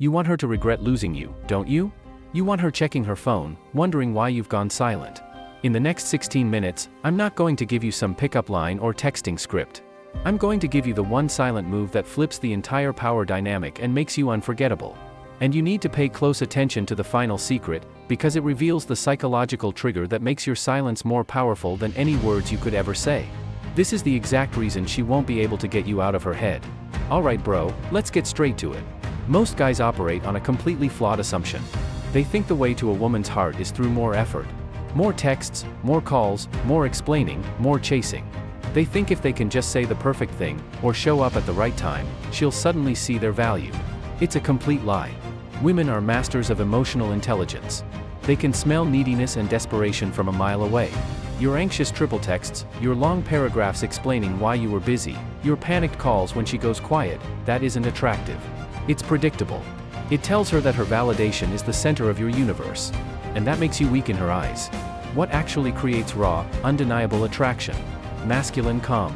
You want her to regret losing you, don't you? You want her checking her phone, wondering why you've gone silent. In the next 16 minutes, I'm not going to give you some pickup line or texting script. I'm going to give you the one silent move that flips the entire power dynamic and makes you unforgettable. And you need to pay close attention to the final secret, because it reveals the psychological trigger that makes your silence more powerful than any words you could ever say. This is the exact reason she won't be able to get you out of her head. Alright bro, let's get straight to it. Most guys operate on a completely flawed assumption. They think the way to a woman's heart is through more effort. More texts, more calls, more explaining, more chasing. They think if they can just say the perfect thing, or show up at the right time, she'll suddenly see their value. It's a complete lie. Women are masters of emotional intelligence. They can smell neediness and desperation from a mile away. Your anxious triple texts, your long paragraphs explaining why you were busy, your panicked calls when she goes quiet, that isn't attractive. It's predictable. It tells her that her validation is the center of your universe. And that makes you weak in her eyes. What actually creates raw, undeniable attraction? Masculine calm.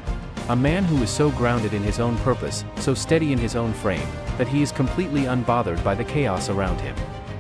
A man who is so grounded in his own purpose, so steady in his own frame, that he is completely unbothered by the chaos around him.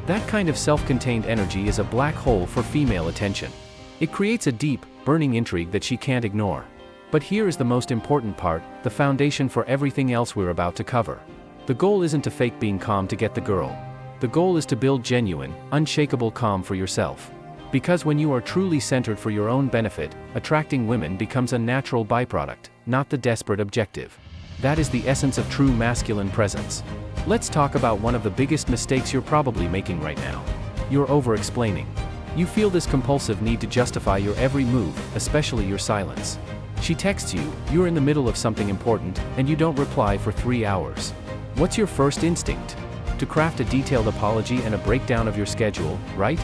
That kind of self-contained energy is a black hole for female attention. It creates a deep, burning intrigue that she can't ignore. But here is the most important part, the foundation for everything else we're about to cover. The goal isn't to fake being calm to get the girl. The goal is to build genuine, unshakable calm for yourself. Because when you are truly centered for your own benefit, attracting women becomes a natural byproduct, not the desperate objective. That is the essence of true masculine presence. Let's talk about one of the biggest mistakes you're probably making right now. You're over-explaining. You feel this compulsive need to justify your every move, especially your silence. She texts you, you're in the middle of something important, and you don't reply for 3 hours. What's your first instinct? To craft a detailed apology and a breakdown of your schedule, right?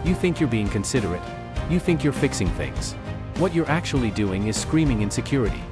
You think you're being considerate. You think you're fixing things. What you're actually doing is screaming insecurity.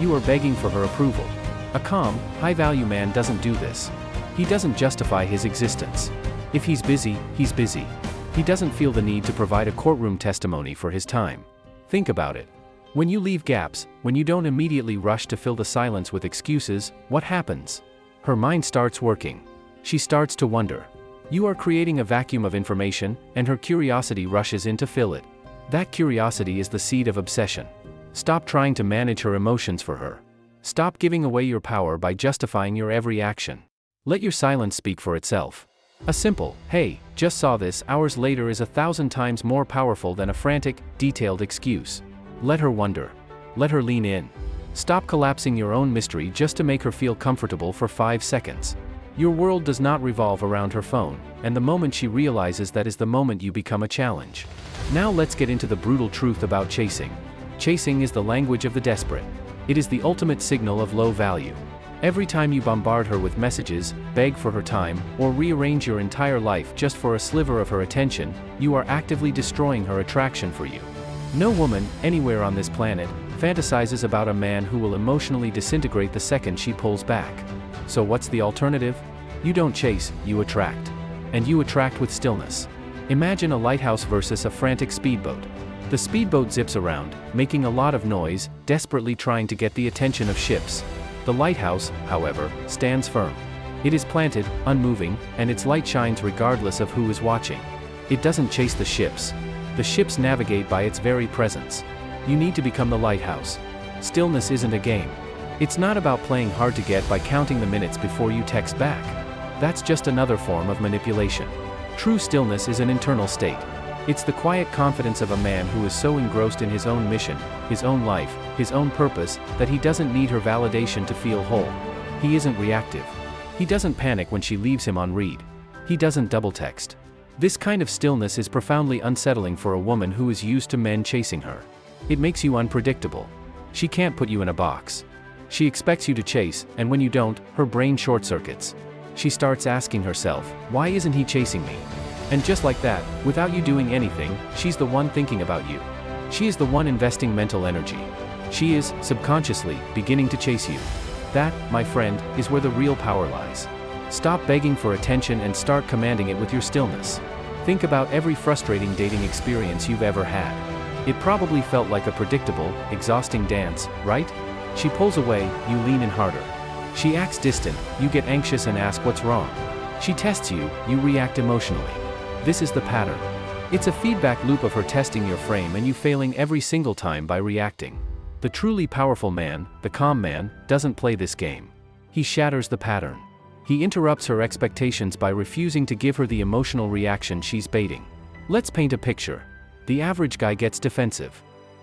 You are begging for her approval. A calm, high-value man doesn't do this. He doesn't justify his existence. If he's busy, he's busy. He doesn't feel the need to provide a courtroom testimony for his time. Think about it. When you leave gaps, when you don't immediately rush to fill the silence with excuses, what happens? Her mind starts working. She starts to wonder. You are creating a vacuum of information, and her curiosity rushes in to fill it. That curiosity is the seed of obsession. Stop trying to manage her emotions for her. Stop giving away your power by justifying your every action. Let your silence speak for itself. A simple, "Hey, just saw this" hours later is 1,000 times more powerful than a frantic, detailed excuse. Let her wonder. Let her lean in. Stop collapsing your own mystery just to make her feel comfortable for 5 seconds. Your world does not revolve around her phone, and the moment she realizes that is the moment you become a challenge. Now let's get into the brutal truth about chasing. Chasing is the language of the desperate. It is the ultimate signal of low value. Every time you bombard her with messages, beg for her time, or rearrange your entire life just for a sliver of her attention, you are actively destroying her attraction for you. No woman, anywhere on this planet, fantasizes about a man who will emotionally disintegrate the second she pulls back. So what's the alternative? You don't chase, you attract. And you attract with stillness. Imagine a lighthouse versus a frantic speedboat. The speedboat zips around, making a lot of noise, desperately trying to get the attention of ships. The lighthouse, however, stands firm. It is planted, unmoving, and its light shines regardless of who is watching. It doesn't chase the ships. The ships navigate by its very presence. You need to become the lighthouse. Stillness isn't a game. It's not about playing hard to get by counting the minutes before you text back. That's just another form of manipulation. True stillness is an internal state. It's the quiet confidence of a man who is so engrossed in his own mission, his own life, his own purpose, that he doesn't need her validation to feel whole. He isn't reactive. He doesn't panic when she leaves him on read. He doesn't double text. This kind of stillness is profoundly unsettling for a woman who is used to men chasing her. It makes you unpredictable. She can't put you in a box. She expects you to chase, and when you don't, her brain short-circuits. She starts asking herself, why isn't he chasing me? And just like that, without you doing anything, she's the one thinking about you. She is the one investing mental energy. She is, subconsciously, beginning to chase you. That, my friend, is where the real power lies. Stop begging for attention and start commanding it with your stillness. Think about every frustrating dating experience you've ever had. It probably felt like a predictable, exhausting dance, right? She pulls away, you lean in harder. She acts distant, you get anxious and ask what's wrong. She tests you, you react emotionally. This is the pattern. It's a feedback loop of her testing your frame and you failing every single time by reacting. The truly powerful man, the calm man, doesn't play this game. He shatters the pattern. He interrupts her expectations by refusing to give her the emotional reaction she's baiting. Let's paint a picture. The average guy gets defensive.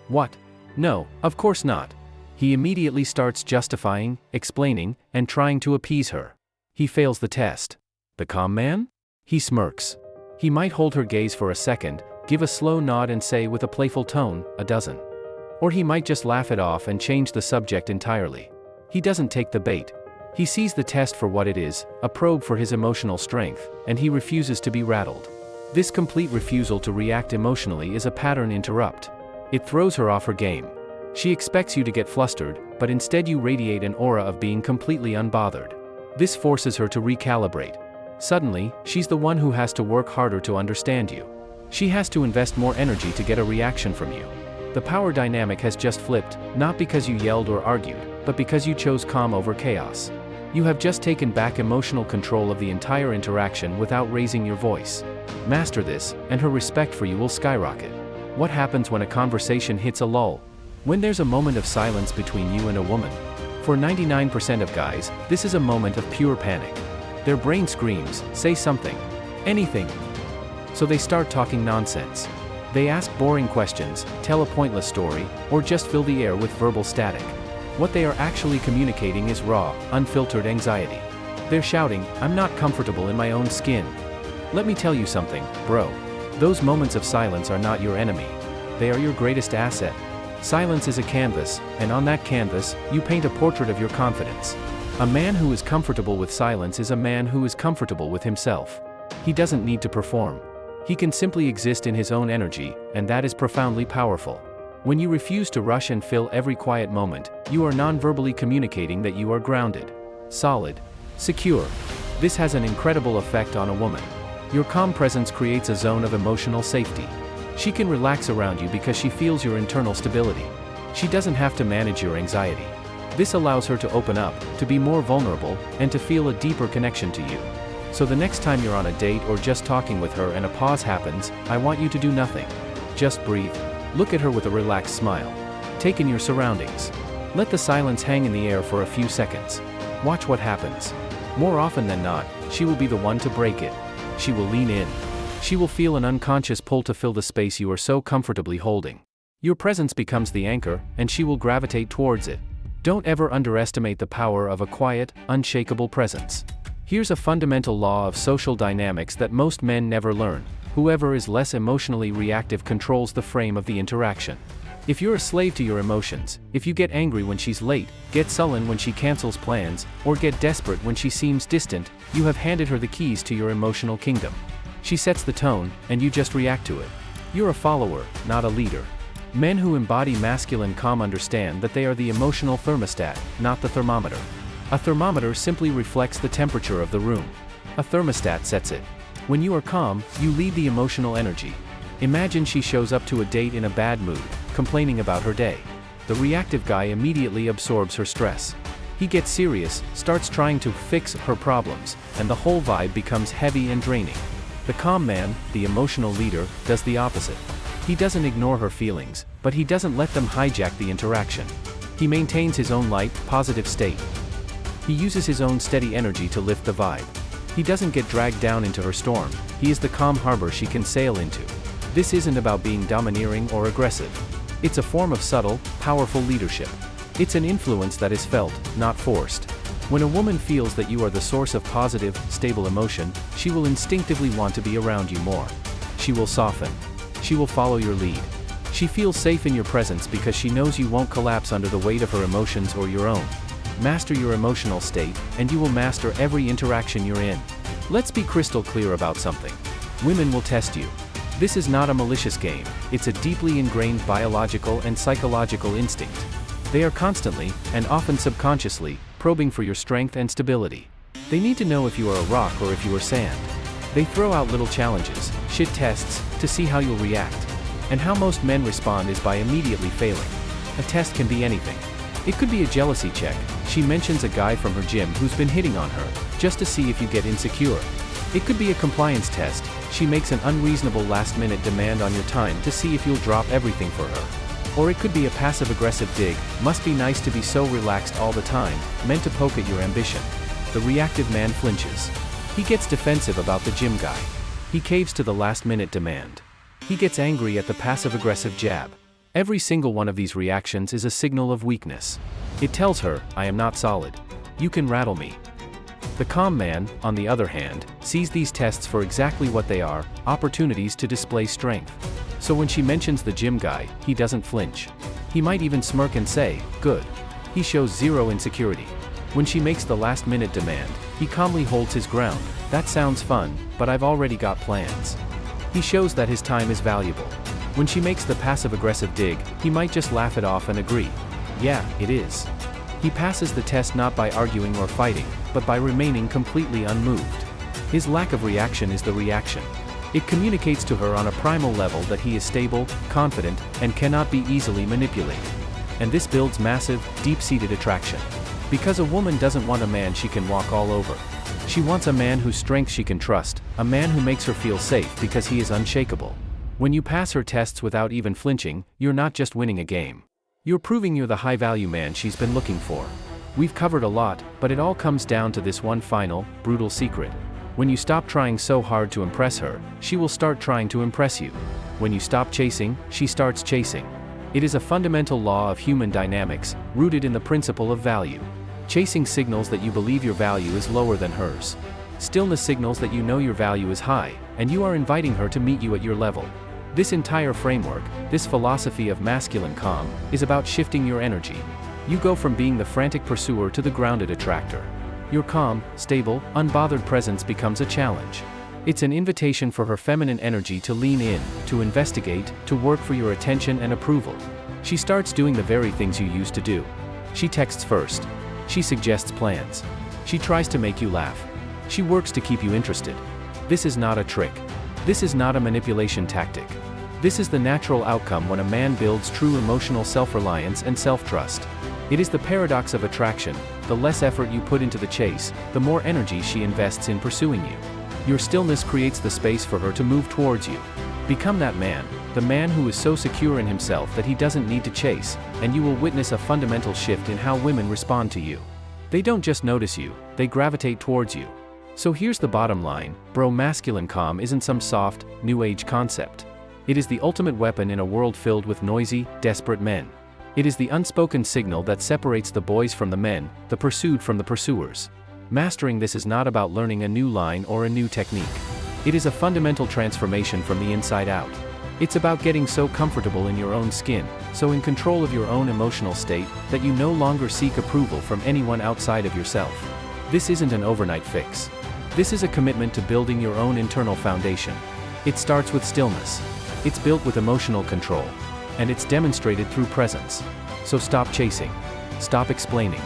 What? No, of course not. He immediately starts justifying, explaining, and trying to appease her. He fails the test. The calm man? He smirks. He might hold her gaze for a second, give a slow nod and say with a playful tone, a dozen. Or he might just laugh it off and change the subject entirely. He doesn't take the bait. He sees the test for what it is, a probe for his emotional strength, and he refuses to be rattled. This complete refusal to react emotionally is a pattern interrupt. It throws her off her game. She expects you to get flustered, but instead you radiate an aura of being completely unbothered. This forces her to recalibrate. Suddenly, she's the one who has to work harder to understand you. She has to invest more energy to get a reaction from you. The power dynamic has just flipped, not because you yelled or argued, but because you chose calm over chaos. You have just taken back emotional control of the entire interaction without raising your voice. Master this, and her respect for you will skyrocket. What happens when a conversation hits a lull? When there's a moment of silence between you and a woman? For 99% of guys, this is a moment of pure panic. Their brain screams, say something. Anything. So they start talking nonsense. They ask boring questions, tell a pointless story, or just fill the air with verbal static. What they are actually communicating is raw, unfiltered anxiety. They're shouting, "I'm not comfortable in my own skin." Let me tell you something, bro. Those moments of silence are not your enemy. They are your greatest asset. Silence is a canvas, and on that canvas, you paint a portrait of your confidence. A man who is comfortable with silence is a man who is comfortable with himself. He doesn't need to perform. He can simply exist in his own energy, and that is profoundly powerful. When you refuse to rush and fill every quiet moment, you are non-verbally communicating that you are grounded, solid, secure. This has an incredible effect on a woman. Your calm presence creates a zone of emotional safety. She can relax around you because she feels your internal stability. She doesn't have to manage your anxiety. This allows her to open up, to be more vulnerable, and to feel a deeper connection to you. So the next time you're on a date or just talking with her and a pause happens, I want you to do nothing. Just breathe. Look at her with a relaxed smile. Take in your surroundings. Let the silence hang in the air for a few seconds. Watch what happens. More often than not, she will be the one to break it. She will lean in. She will feel an unconscious pull to fill the space you are so comfortably holding. Your presence becomes the anchor, and she will gravitate towards it. Don't ever underestimate the power of a quiet, unshakable presence. Here's a fundamental law of social dynamics that most men never learn. Whoever is less emotionally reactive controls the frame of the interaction. If you're a slave to your emotions, if you get angry when she's late, get sullen when she cancels plans, or get desperate when she seems distant, you have handed her the keys to your emotional kingdom. She sets the tone, and you just react to it. You're a follower, not a leader. Men who embody masculine calm understand that they are the emotional thermostat, not the thermometer. A thermometer simply reflects the temperature of the room. A thermostat sets it. When you are calm, you lead the emotional energy. Imagine she shows up to a date in a bad mood, complaining about her day. The reactive guy immediately absorbs her stress. He gets serious, starts trying to fix her problems, and the whole vibe becomes heavy and draining. The calm man, the emotional leader, does the opposite. He doesn't ignore her feelings, but he doesn't let them hijack the interaction. He maintains his own light, positive state. He uses his own steady energy to lift the vibe. He doesn't get dragged down into her storm. He is the calm harbor she can sail into. This isn't about being domineering or aggressive. It's a form of subtle, powerful leadership. It's an influence that is felt, not forced. When a woman feels that you are the source of positive, stable emotion, she will instinctively want to be around you more. She will soften. She will follow your lead. She feels safe in your presence because she knows you won't collapse under the weight of her emotions or your own. Master your emotional state, and you will master every interaction you're in. Let's be crystal clear about something. Women will test you. This is not a malicious game, it's a deeply ingrained biological and psychological instinct. They are constantly, and often subconsciously, probing for your strength and stability. They need to know if you are a rock or if you are sand. They throw out little challenges, shit tests, to see how you'll react. And how most men respond is by immediately failing. A test can be anything. It could be a jealousy check. She mentions a guy from her gym who's been hitting on her, just to see if you get insecure. It could be a compliance test. She makes an unreasonable last-minute demand on your time to see if you'll drop everything for her. Or it could be a passive-aggressive dig, must be nice to be so relaxed all the time, meant to poke at your ambition. The reactive man flinches. He gets defensive about the gym guy. He caves to the last-minute demand. He gets angry at the passive-aggressive jab. Every single one of these reactions is a signal of weakness. It tells her, I am not solid. You can rattle me. The calm man, on the other hand, sees these tests for exactly what they are, opportunities to display strength. So when she mentions the gym guy, he doesn't flinch. He might even smirk and say, good. He shows zero insecurity. When she makes the last-minute demand, he calmly holds his ground. That sounds fun, but I've already got plans. He shows that his time is valuable. When she makes the passive-aggressive dig, he might just laugh it off and agree. Yeah, it is. He passes the test not by arguing or fighting, but by remaining completely unmoved. His lack of reaction is the reaction. It communicates to her on a primal level that he is stable, confident, and cannot be easily manipulated. And this builds massive, deep-seated attraction. Because a woman doesn't want a man she can walk all over. She wants a man whose strength she can trust, a man who makes her feel safe because he is unshakable. When you pass her tests without even flinching, you're not just winning a game. You're proving you're the high-value man she's been looking for. We've covered a lot, but it all comes down to this one final, brutal secret. When you stop trying so hard to impress her, she will start trying to impress you. When you stop chasing, she starts chasing. It is a fundamental law of human dynamics, rooted in the principle of value. Chasing signals that you believe your value is lower than hers. Stillness signals that you know your value is high, and you are inviting her to meet you at your level. This entire framework, this philosophy of masculine calm, is about shifting your energy. You go from being the frantic pursuer to the grounded attractor. Your calm, stable, unbothered presence becomes a challenge. It's an invitation for her feminine energy to lean in, to investigate, to work for your attention and approval. She starts doing the very things you used to do. She texts first. She suggests plans. She tries to make you laugh. She works to keep you interested. This is not a trick. This is not a manipulation tactic. This is the natural outcome when a man builds true emotional self-reliance and self-trust. It is the paradox of attraction. The less effort you put into the chase, the more energy she invests in pursuing you. Your stillness creates the space for her to move towards you. Become that man, the man who is so secure in himself that he doesn't need to chase, and you will witness a fundamental shift in how women respond to you. They don't just notice you, they gravitate towards you. So here's the bottom line, bro, masculine calm isn't some soft, new age concept. It is the ultimate weapon in a world filled with noisy, desperate men. It is the unspoken signal that separates the boys from the men, the pursued from the pursuers. Mastering this is not about learning a new line or a new technique. It is a fundamental transformation from the inside out. It's about getting so comfortable in your own skin, so in control of your own emotional state, that you no longer seek approval from anyone outside of yourself. This isn't an overnight fix. This is a commitment to building your own internal foundation. It starts with stillness. It's built with emotional control. And it's demonstrated through presence. So stop chasing. Stop explaining.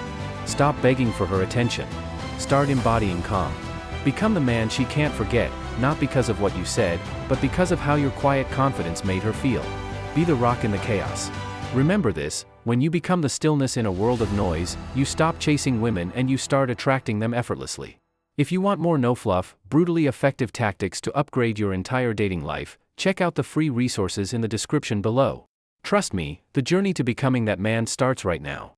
Stop begging for her attention. Start embodying calm. Become the man she can't forget, not because of what you said, but because of how your quiet confidence made her feel. Be the rock in the chaos. Remember this, when you become the stillness in a world of noise, you stop chasing women and you start attracting them effortlessly. If you want more no-fluff, brutally effective tactics to upgrade your entire dating life, check out the free resources in the description below. Trust me, the journey to becoming that man starts right now.